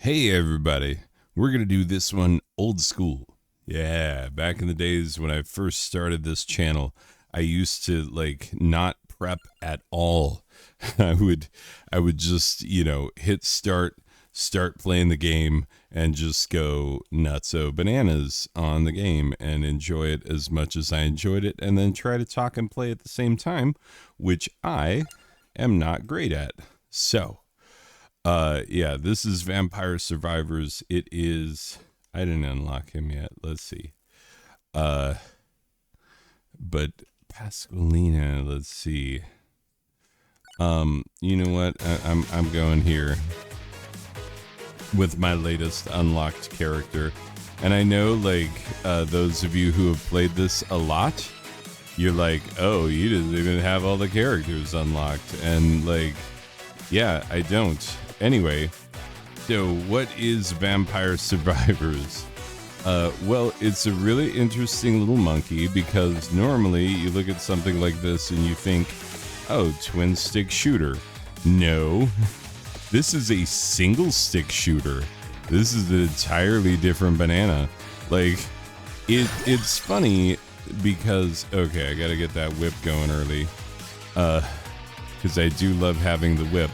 Hey everybody, we're gonna do this one old school. Yeah, back in the days when I first started this channel, I used to not prep at all. I would I would just, hit start playing the game and just go nutso bananas on the game and enjoy it as much as I enjoyed it and then try to talk and play at the same time, which I am not great at. So, yeah, this is Vampire Survivors. It is. I didn't unlock him yet. Let's see. Uh, but Pasqualina. Let's see. You know what? I'm going here with my latest unlocked character, and I know those of you who have played this a lot, you're like, oh, you didn't even have all the characters unlocked, and yeah, I don't. Anyway, so what is Vampire Survivors? Well, it's a really interesting little monkey because normally you look at something like this and you think, oh, twin stick shooter. No, this is a single stick shooter. This is an entirely different banana. It's funny because, okay, I gotta get that whip going early. Because I do love having the whip.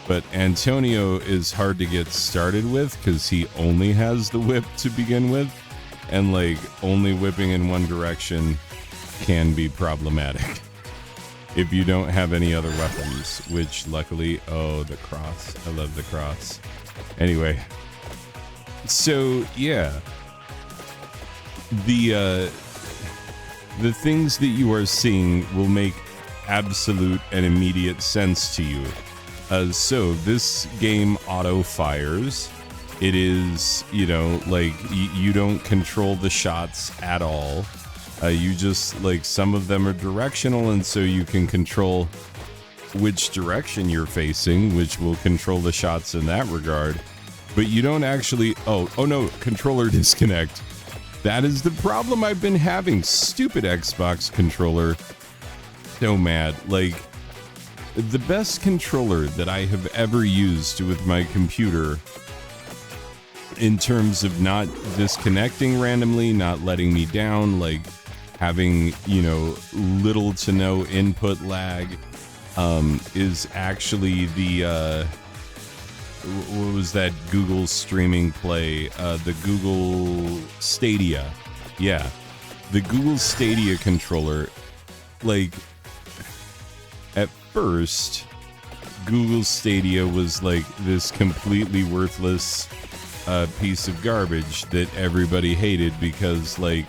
But Antonio is hard to get started with because he only has the whip to begin with. And only whipping in one direction can be problematic if you don't have any other weapons, which luckily, oh, the cross. I love the cross. Anyway, so yeah, the things that you are seeing will make absolute and immediate sense to you. So this game auto fires. It is, you don't control the shots at all. You just, some of them are directional, and so you can control which direction you're facing, which will control the shots in that regard. But you don't actually, oh no, controller disconnect. That is the problem I've been having. Stupid Xbox controller. So mad. The best controller that I have ever used with my computer in terms of not disconnecting randomly, not letting me down, having, little to no input lag, is actually the, what was that Google streaming play? The Google Stadia. Yeah. The Google Stadia controller, at first, Google Stadia was this completely worthless piece of garbage that everybody hated because they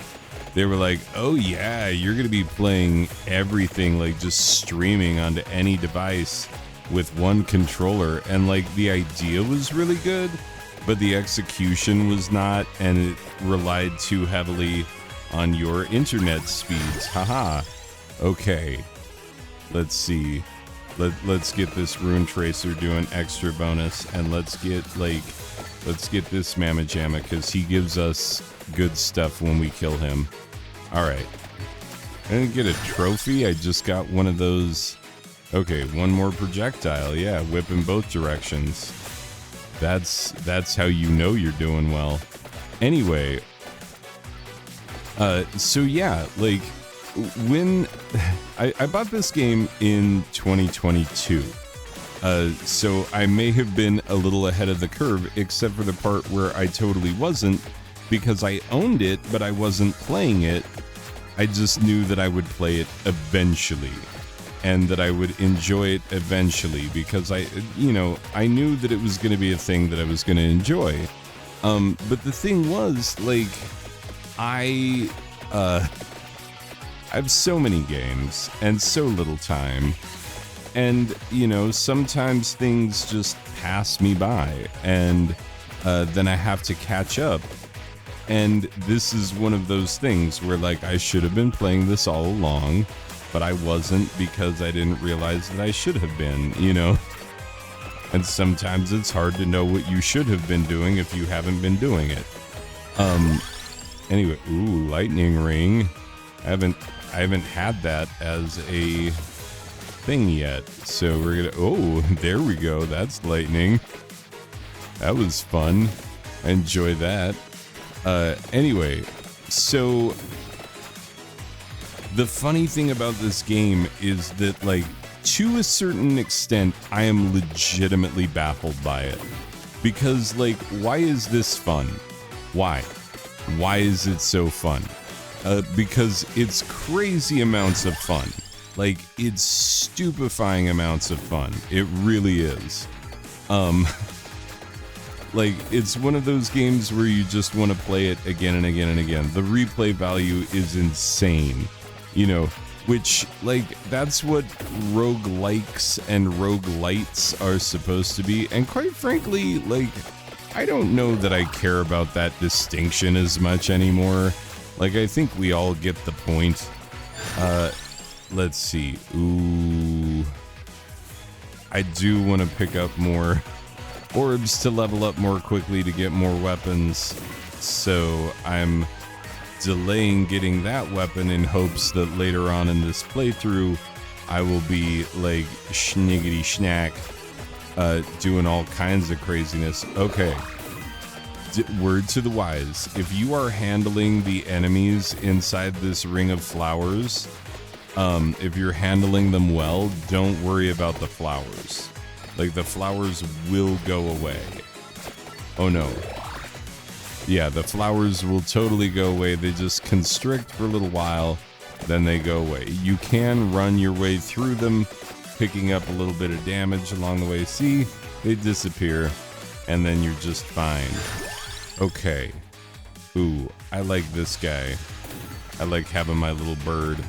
were like, oh yeah, you're gonna be playing everything just streaming onto any device with one controller, and the idea was really good, but the execution was not, and it relied too heavily on your internet speeds. Haha. Okay. Let's see. Let's get this Rune Tracer doing extra bonus, and let's get this Mamma Jamma because he gives us good stuff when we kill him. All right. I didn't get a trophy. I just got one of those. Okay, one more projectile. Yeah, whip in both directions. That's how you know you're doing well. Anyway. So yeah, when I bought this game in 2022, so I may have been a little ahead of the curve, except for the part where I totally wasn't, because I owned it, but I wasn't playing it. I just knew that I would play it eventually, and that I would enjoy it eventually, because I knew that it was going to be a thing that I was going to enjoy. But the thing was, I have so many games and so little time, and sometimes things just pass me by, and then I have to catch up, and this is one of those things where I should have been playing this all along, but I wasn't because I didn't realize that I should have been, and sometimes it's hard to know what you should have been doing if you haven't been doing it. Anyway, ooh, lightning ring. I haven't had that as a thing yet, so we're gonna, oh, there we go, that's lightning. That was fun. I enjoy that. Anyway, so the funny thing about this game is that, like, to a certain extent, I am legitimately baffled by it. Because, like, why is this fun? Why? Why is it so fun? Because it's crazy amounts of fun. Like, it's stupefying amounts of fun. It really is. Like, it's one of those games where you just want to play it again and again and again. The replay value is insane, you know, which, like, that's what roguelikes and roguelites are supposed to be. And quite frankly, like, I don't know that I care about that distinction as much anymore. Like, I think we all get the point. Let's see. Ooh. I do want to pick up more orbs to level up more quickly to get more weapons. So I'm delaying getting that weapon in hopes that later on in this playthrough, I will be like schniggity schnack, doing all kinds of craziness. Okay. Word to the wise. If you are handling the enemies inside this ring of flowers, if you're handling them well, don't worry about the flowers. Like, the flowers will go away. Oh no. Yeah, the flowers will totally go away. They just constrict for a little while, then they go away. You can run your way through them, picking up a little bit of damage along the way. See, they disappear, and then you're just fine. Okay. Ooh, I like this guy. I like having my little bird.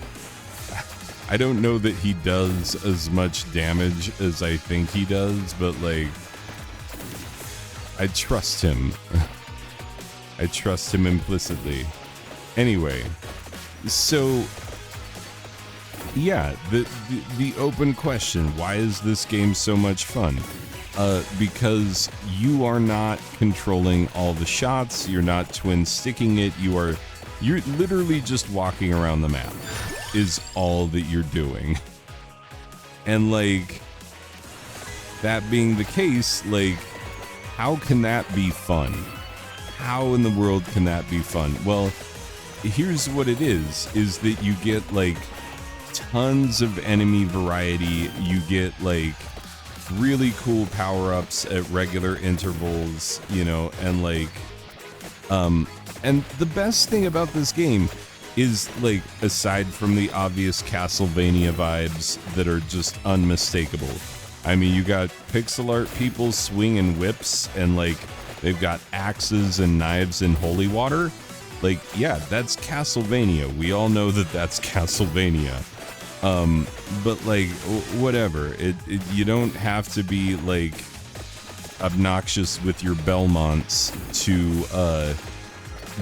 I don't know that he does as much damage as I think he does, but, like, I trust him. I trust him implicitly. Anyway, so, yeah, the open question, why is this game so much fun? Because you are not controlling all the shots, you're not twin sticking it, you're literally just walking around the map is all that you're doing. And, like, that being the case, like, how can that be fun? How in the world can that be fun? Well, here's what it is that you get, like, tons of enemy variety, you get, like, really cool power-ups at regular intervals, you know, and, like, and the best thing about this game is, like, aside from the obvious Castlevania vibes that are just unmistakable. I mean, you got pixel art people swinging whips, and, like, they've got axes and knives in holy water. Like, yeah, that's Castlevania. We all know that that's Castlevania. But, like, whatever. You don't have to be, like, obnoxious with your Belmonts to,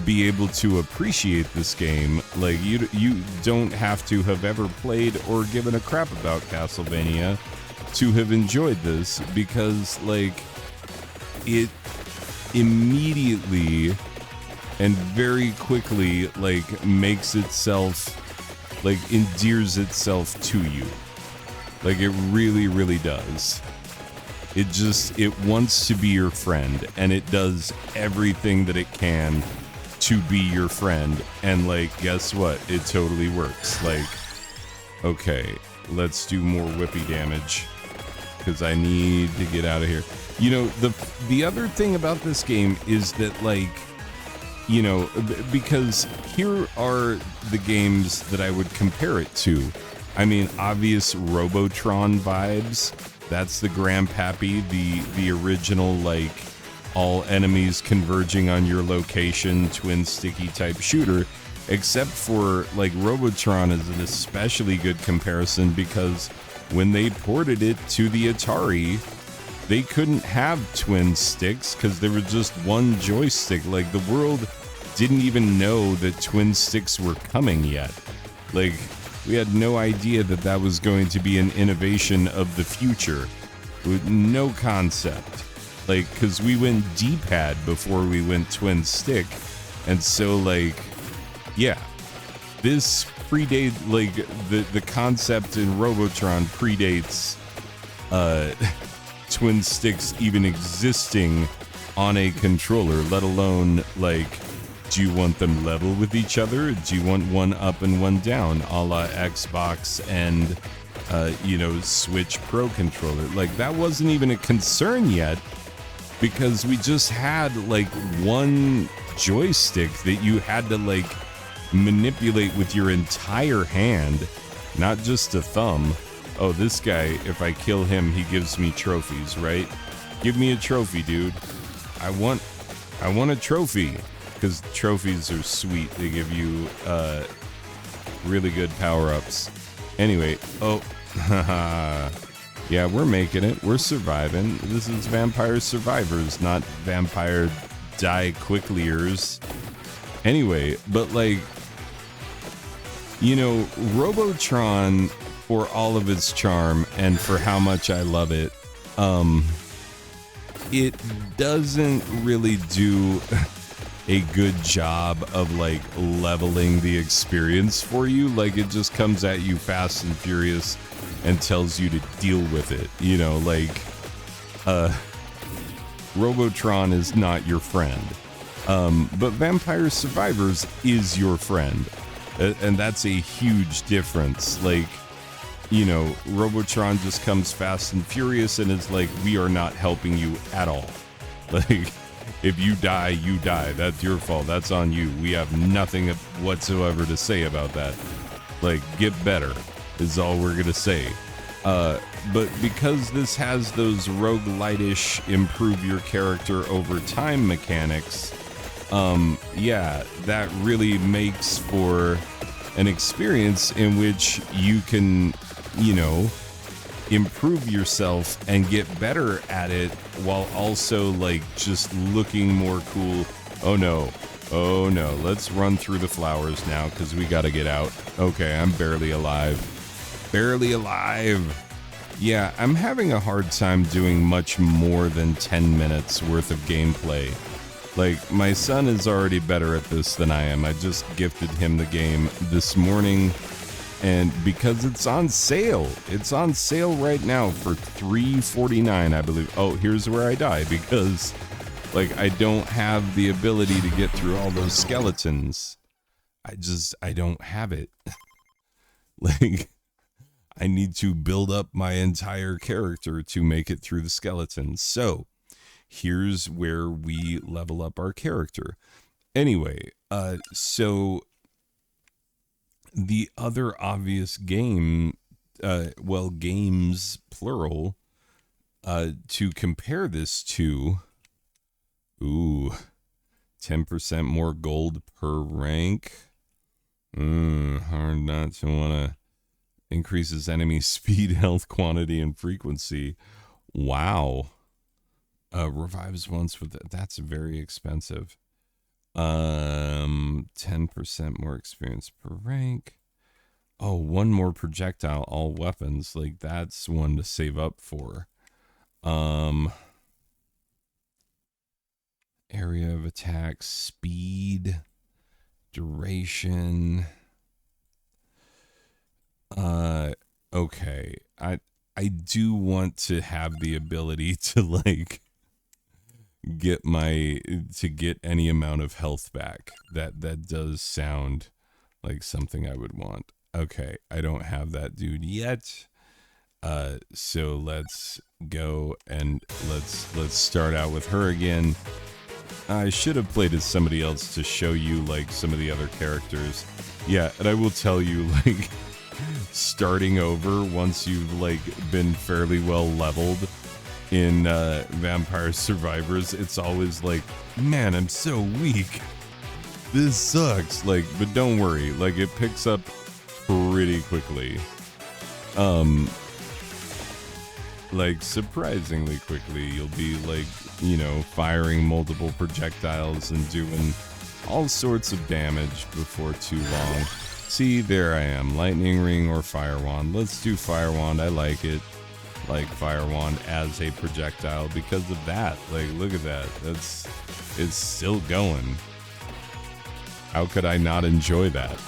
be able to appreciate this game. Like, you don't have to have ever played or given a crap about Castlevania to have enjoyed this, because, like, it immediately and very quickly, like, makes itself, like, endears itself to you. Like, it really, really does. It wants to be your friend, and it does everything that it can to be your friend, and, like, guess what? It totally works. Like, okay, let's do more whippy damage, because I need to get out of here. You know, the other thing about this game is that, like, you know, because here are the games that I would compare it to. I mean, obvious Robotron vibes. That's the Grandpappy, the original, like, all enemies converging on your location, twin sticky type shooter, except for, like, Robotron is an especially good comparison because when they ported it to the Atari, they couldn't have twin sticks because there was just one joystick. Like, the world didn't even know that twin sticks were coming yet. Like, we had no idea that that was going to be an innovation of the future. With no concept. Like, because we went D-pad before we went twin stick. And so, like, yeah. This predates, like, the concept in Robotron predates twin sticks even existing on a controller, let alone, like, do you want them level with each other? Do you want one up and one down, a la Xbox and, you know, Switch Pro controller? Like, that wasn't even a concern yet, because we just had, like, one joystick that you had to, like, manipulate with your entire hand, not just a thumb. Oh, this guy, if I kill him, he gives me trophies, right? Give me a trophy, dude. I want a trophy, because trophies are sweet. They give you really good power-ups. Anyway, oh, yeah, we're making it. We're surviving. This is Vampire Survivors, not Vampire Die Quickliers. Anyway, but, like, you know, Robotron, for all of its charm and for how much I love it, it doesn't really do a good job of, like, leveling the experience for you. Like, it just comes at you fast and furious and tells you to deal with it. You know, like, Robotron is not your friend. But Vampire Survivors is your friend. And that's a huge difference. Like, you know, Robotron just comes fast and furious and is like, we are not helping you at all. Like, if you die, you die. That's your fault. That's on you. We have nothing whatsoever to say about that. Like, get better is all we're going to say. But because this has those roguelite-ish improve your character over time mechanics, yeah, that really makes for an experience in which you can, you know, improve yourself and get better at it while also, like, just looking more cool. Oh no, let's run through the flowers now because we gotta get out. Okay, I'm barely alive. Yeah, I'm having a hard time doing much more than 10 minutes worth of gameplay. Like, my son is already better at this than I am. I just gifted him the game this morning, and because it's on sale right now for $3.49, I believe. Oh, here's where I die, because, like, I don't have the ability to get through all those skeletons. I don't have it. Like, I need to build up my entire character to make it through the skeletons. So, here's where we level up our character. Anyway, so the other obvious game, well, games, plural, to compare this to, 10% more gold per rank. Hard not to want to. Increases enemy speed, health, quantity, and frequency. Wow. Revives once with that's very expensive. 10% more experience per rank. Oh, one more projectile, all weapons. Like, that's one to save up for. Area of attack, speed, duration. Okay. I do want to have the ability to, like, get any amount of health back. That does sound like something I would want. Okay, I don't have that dude yet. So let's go and let's start out with her again. I should have played as somebody else to show you, like, some of the other characters. Yeah, and I will tell you, like, starting over once you've, like, been fairly well leveled in Vampire Survivors, it's always like, man, I'm so weak. This sucks. Like, but don't worry, like, it picks up pretty quickly. Like, surprisingly quickly. You'll be, like, you know, firing multiple projectiles and doing all sorts of damage before too long. See, there I am. Lightning Ring or Fire Wand. Let's do Fire Wand. I like it. Like Fire Wand as a projectile because of that. Like, look at that. It's still going. How could I not enjoy that?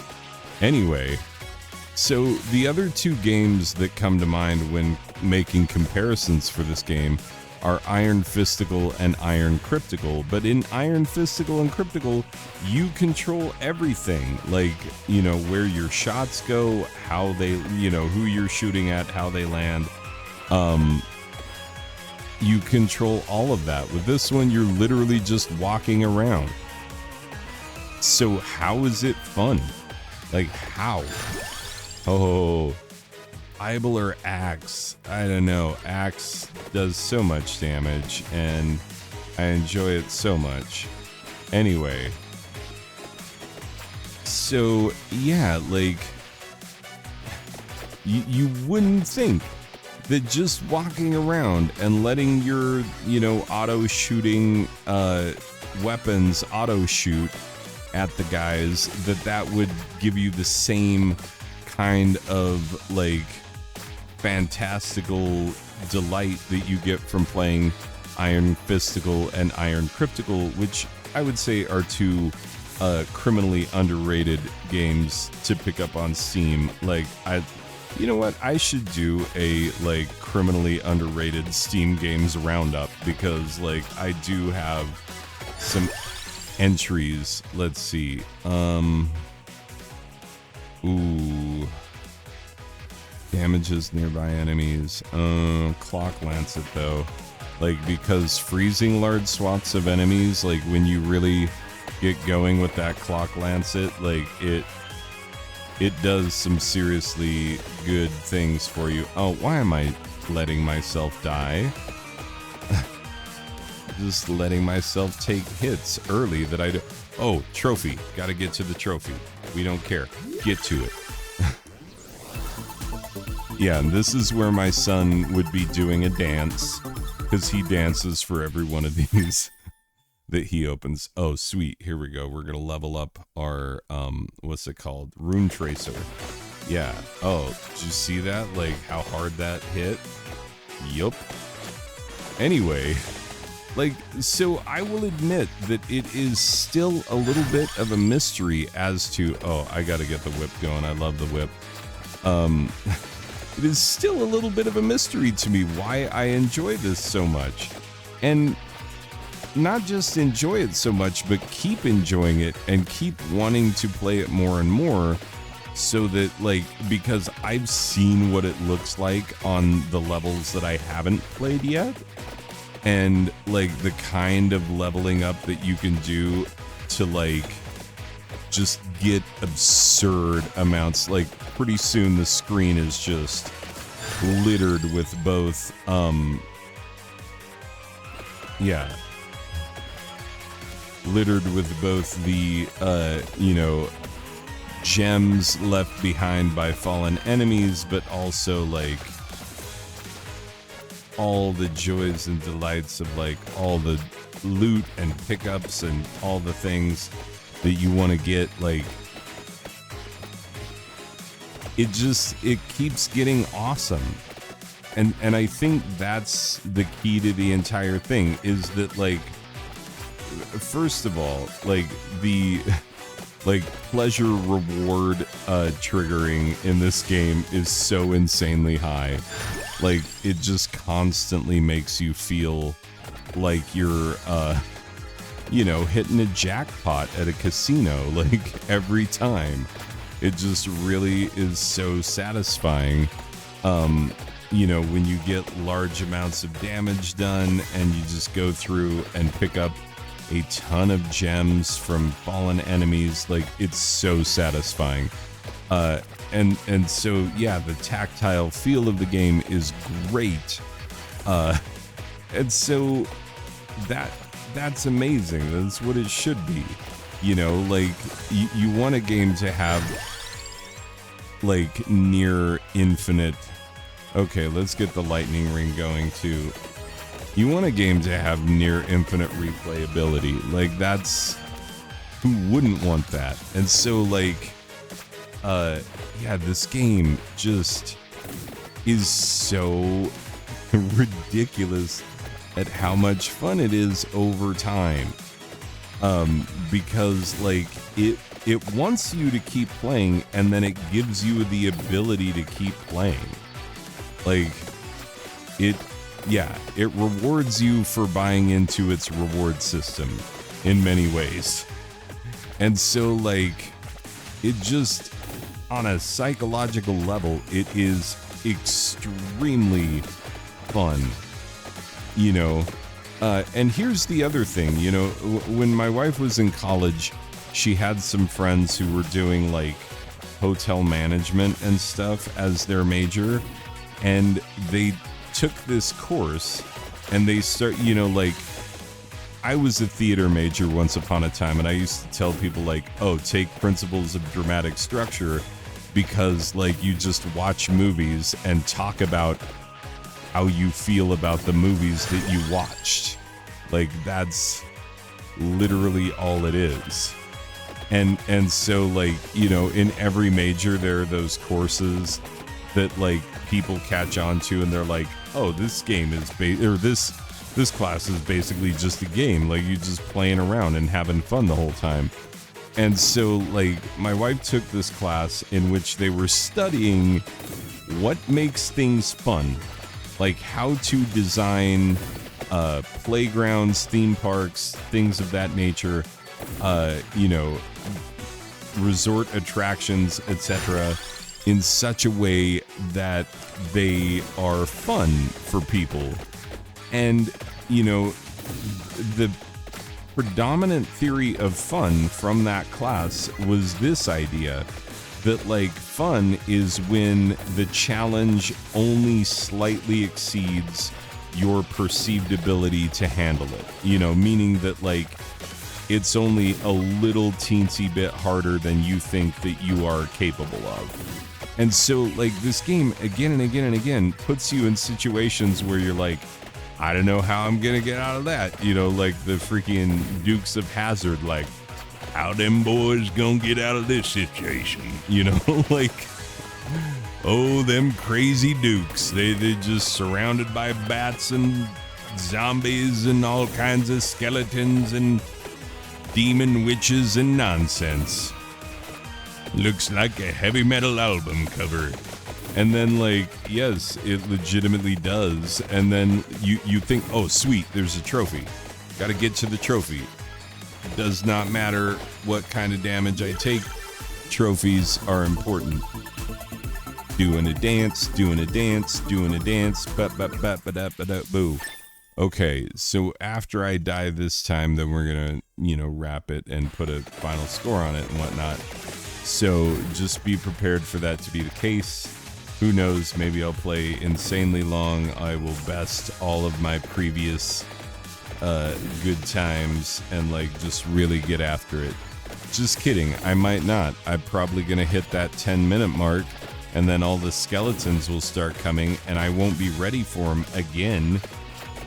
Anyway, so the other two games that come to mind when making comparisons for this game are Iron Fistical and Iron Cryptical. But in Iron Fistical and Cryptical, you control everything. Like, you know, where your shots go, how they, you know, who you're shooting at, how they land. You control all of that. With this one, you're literally just walking around. So how is it fun? Like, how? Oh, Bible or Axe? I don't know. Axe does so much damage, and I enjoy it so much. Anyway. So, yeah, like, you wouldn't think that just walking around and letting your, you know, auto-shooting weapons auto-shoot at the guys, that would give you the same kind of, like, fantastical delight that you get from playing Iron Fistical and Iron Cryptical, which I would say are two criminally underrated games to pick up on Steam. Like, you know what? I should do a, like, criminally underrated Steam games roundup, because, like, I do have some entries. Let's see. Ooh. Damages nearby enemies. Clock Lancet, though. Like, because freezing large swaths of enemies, like, when you really get going with that Clock Lancet, like, it does some seriously good things for you. Oh, why am I letting myself die? Just letting myself take hits early that I do. Oh, trophy. Gotta get to the trophy. We don't care. Get to it. Yeah, and this is where my son would be doing a dance, because he dances for every one of these that he opens. Oh, sweet. Here we go. We're going to level up our, what's it called? Rune Tracer. Yeah. Oh, did you see that? Like, how hard that hit? Yup. Anyway, like, so I will admit that it is still a little bit of a mystery as to, oh, I got to get the whip going. I love the whip. It is still a little bit of a mystery to me why I enjoy this so much. And not just enjoy it so much, but keep enjoying it and keep wanting to play it more and more, so that, like, because I've seen what it looks like on the levels that I haven't played yet, and, like, the kind of leveling up that you can do to, like, just get absurd amounts. Like, pretty soon the screen is just littered with both, yeah, littered with both the, you know, gems left behind by fallen enemies, but also, like, all the joys and delights of, like, all the loot and pickups and all the things that you want to get. Like, it keeps getting awesome. And I think that's the key to the entire thing, is that, like, first of all, like, the, like, pleasure reward triggering in this game is so insanely high. Like, it just constantly makes you feel like you're, you know, hitting a jackpot at a casino, like, every time. It just really is so satisfying, you know, when you get large amounts of damage done and you just go through and pick up a ton of gems from fallen enemies. Like, it's so satisfying. And so, yeah, the tactile feel of the game is great. And so that's amazing. That's what it should be. You know, like, you want a game to have, like, near infinite. Okay, let's get the lightning ring going too. You want a game to have near infinite replayability. Like, that's, who wouldn't want that? And so, like, yeah, this game just is so ridiculous at how much fun it is over time. Because, like, it wants you to keep playing, and then it gives you the ability to keep playing. Like, it yeah, it rewards you for buying into its reward system in many ways. And so, like, it just, on a psychological level, it is extremely fun, you know. And here's the other thing, you know, when my wife was in college, she had some friends who were doing like hotel management and stuff as their major, and they took this course and they start, you know, like, I was a theater major once upon a time, and I used to tell people like, oh, take principles of dramatic structure, because like you just watch movies and talk about how you feel about the movies that you watched. Like, that's literally all it is. And so, like, you know, in every major there are those courses that like people catch on to, and they're like, oh, this game is this class is basically just a game, like you just playing around and having fun the whole time. And so, like, my wife took this class in which they were studying what makes things fun, like how to design playgrounds, theme parks, things of that nature, you know, resort attractions, etc., in such a way that they are fun for people. And, you know, the predominant theory of fun from that class was this idea that, like, fun is when the challenge only slightly exceeds your perceived ability to handle it. You know, meaning that, like, it's only a little teensy bit harder than you think that you are capable of. And so, like, this game again and again and again puts you in situations where you're like, I don't know how I'm gonna get out of that. You know, like the freaking Dukes of Hazzard, like, how them boys gonna get out of this situation? You know, like, oh, them crazy dukes. They're just surrounded by bats and zombies and all kinds of skeletons and demon witches and nonsense. Looks like a heavy metal album cover. And then, like, yes, it legitimately does. And then you think, oh, sweet, there's a trophy. Gotta get to the trophy. Does not matter what kind of damage I take. Trophies are important. Doing a dance, doing a dance, doing a dance. Boo. Okay, so after I die this time, then we're gonna, you know, wrap it and put a final score on it and whatnot. So just be prepared for that to be the case. Who knows, maybe I'll play insanely long. I will best all of my previous good times and, like, just really get after it. Just kidding, I might not. I'm probably gonna hit that 10-minute mark, and then all the skeletons will start coming, and I won't be ready for them again.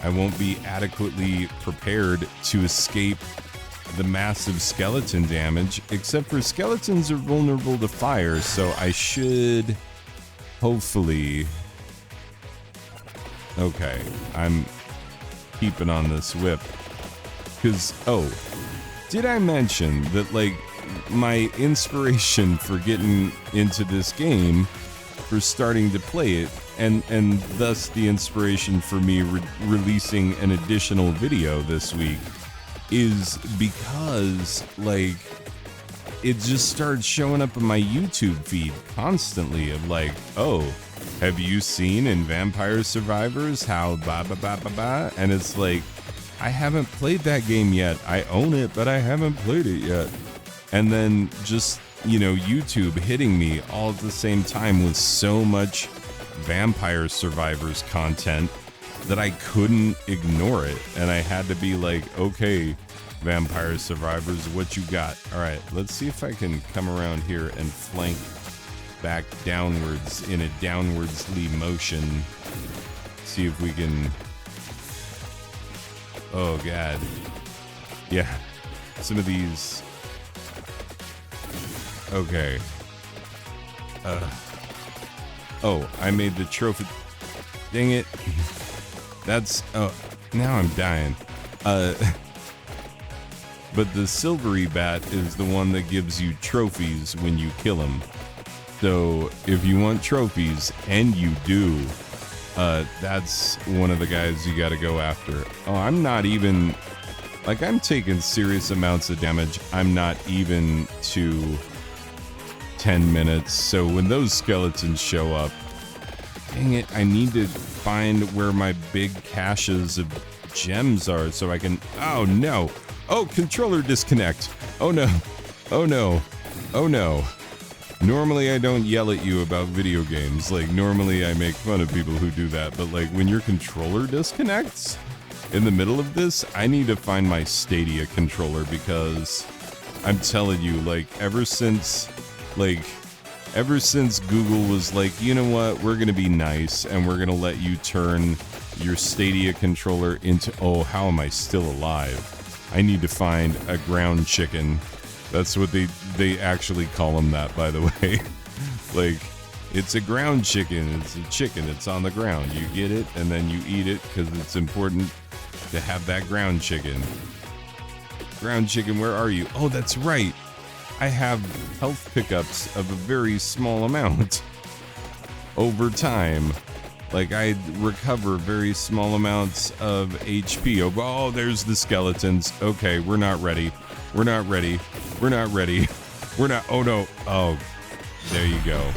I won't be adequately prepared to escape the massive skeleton damage, except for skeletons are vulnerable to fire, so I should hopefully... Okay, I'm keeping on this whip. Because, oh, did I mention that, like, my inspiration for getting into this game, for starting to play it, and thus the inspiration for me releasing an additional video this week, is because, like, it just started showing up in my YouTube feed constantly of, like, oh, have you seen in Vampire Survivors how ba ba ba ba ba? And it's like, I haven't played that game yet. I own it, but I haven't played it yet. And then just, you know, YouTube hitting me all at the same time with so much Vampire Survivors content that I couldn't ignore it. And I had to be like, okay, Vampire Survivors, what you got? All right, let's see if I can come around here and flank back downwards in a downwardsly motion. See if we can... Oh, God. Yeah, some of these... Okay. Oh, I made the trophy. Dang it. That's... Oh, now I'm dying. But the silvery bat is the one that gives you trophies when you kill him. So if you want trophies, and you do, That's one of the guys you got to go after. Oh, I'm not even, like, I'm taking serious amounts of damage. I'm not even to 10 minutes. So when those skeletons show up, dang it, I need to find where my big caches of gems are so I can, oh no. Oh, controller disconnect. Oh no. Oh no. Oh no. Normally I don't yell at you about video games. Like, normally I make fun of people who do that. But like, when your controller disconnects in the middle of this, I need to find my Stadia controller, because I'm telling you, like, ever since Google was like, you know what, we're gonna be nice and we're gonna let you turn your Stadia controller into, oh, how am I still alive? I need to find a ground chicken. That's what they actually call them, that, by the way. Like, it's a ground chicken. It's a chicken. It's on the ground. You get it and then you eat it, because it's important to have that ground chicken. Ground chicken, where are you? Oh, that's right. I have health pickups of a very small amount over time. Like, I recover very small amounts of HP. Oh, there's the skeletons. Okay, we're not ready. We're not ready. We're not ready. We're not. Oh, no. Oh, there you go.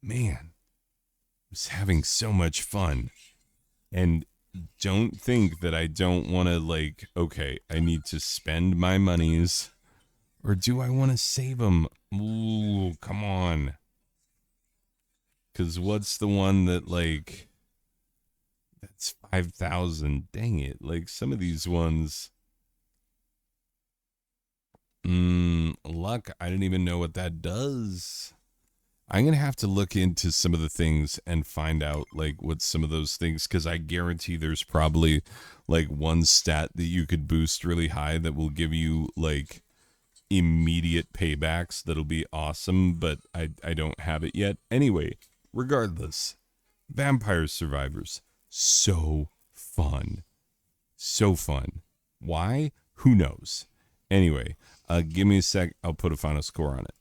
Man, I was having so much fun. And don't think that I don't want to, like, okay, I need to spend my monies. Or do I want to save them? Ooh, come on. Because what's the one that, like, that's 5,000? Dang it. Like, some of these ones. Luck, I didn't even know what that does. I'm going to have to look into some of the things and find out, like, what some of those things, because I guarantee there's probably, like, one stat that you could boost really high that will give you, like, immediate paybacks that'll be awesome, but I don't have it yet. Anyway, regardless, Vampire Survivors, so fun. So fun. Why? Who knows? Anyway, give me a sec. I'll put a final score on it.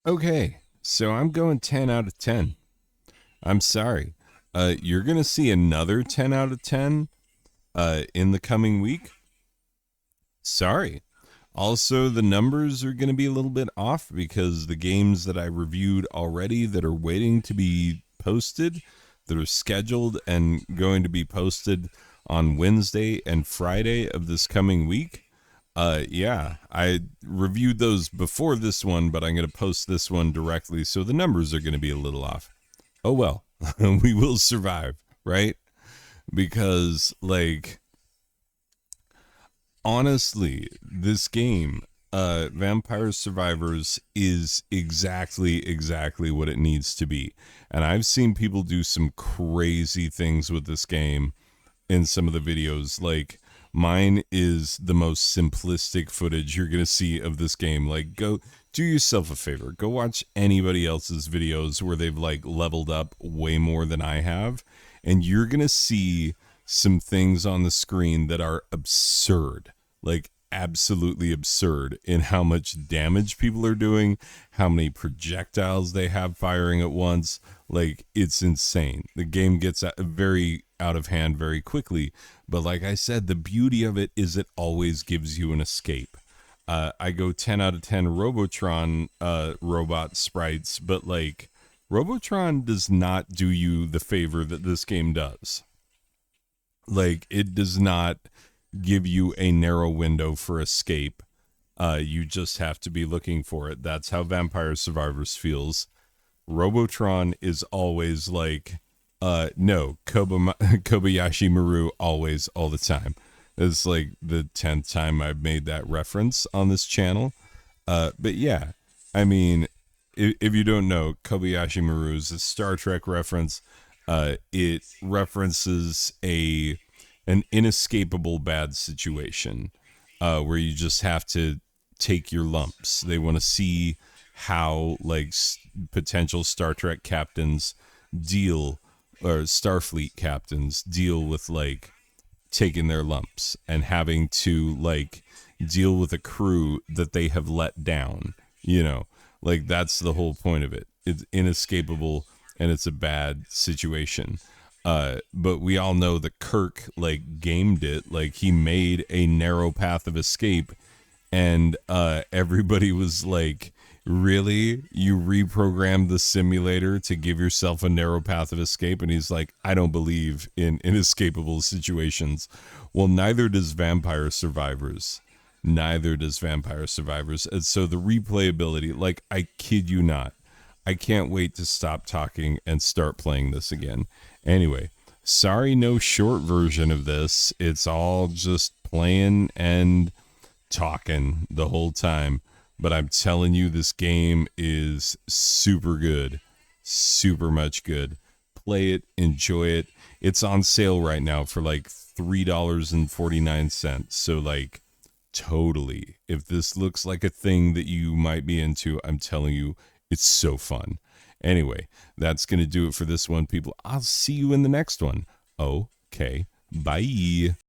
Okay, so I'm going 10 out of 10. I'm sorry. You're going to see another 10 out of 10 in the coming week. Sorry. Also, the numbers are going to be a little bit off, because the games that I reviewed already that are waiting to be posted, that are scheduled and going to be posted on Wednesday and Friday of this coming week, yeah, I reviewed those before this one, but I'm going to post this one directly, so the numbers are going to be a little off. Oh well, we will survive, right? Because, like, honestly, this game, Vampire Survivors, is exactly what it needs to be. And I've seen people do some crazy things with this game in some of the videos. Like, mine is the most simplistic footage you're going to see of this game. Like, go do yourself a favor. Go watch anybody else's videos where they've, like, leveled up way more than I have. And you're going to see some things on the screen that are absurd. Like, absolutely absurd in how much damage people are doing, how many projectiles they have firing at once. Like, it's insane. The game gets very out of hand very quickly. But like I said, the beauty of it is it always gives you an escape. I go 10 out of 10 Robotron robot sprites, but, like, Robotron does not do you the favor that this game does. Like, it does not give you a narrow window for escape. You just have to be looking for it. That's how Vampire Survivors feels. Robotron is always like, no, Kobayashi Maru, always, all the time. It's like the 10th time I've made that reference on this channel. But yeah, I mean, if you don't know, Kobayashi Maru is a Star Trek reference. It references an inescapable bad situation where you just have to take your lumps. They want to see how, like, potential Star Trek captains deal, or Starfleet captains deal with, like, taking their lumps and having to, like, deal with a crew that they have let down, you know. Like, that's the whole point of it. It's inescapable and it's a bad situation. But we all know that Kirk like gamed it, like he made a narrow path of escape, and everybody was like, really, you reprogrammed the simulator to give yourself a narrow path of escape? And he's like, I don't believe in inescapable situations. Well, neither does Vampire Survivors. Neither does Vampire Survivors. And so the replayability, like, I kid you not, I can't wait to stop talking and start playing this again. Anyway, sorry, no short version of this. It's all just playing and talking the whole time. But I'm telling you, this game is super good. Super much good. Play it, enjoy it. It's on sale right now for like $3.49. So like, totally. If this looks like a thing that you might be into, I'm telling you, it's so fun. Anyway, that's going to do it for this one, people. I'll see you in the next one. Okay, bye.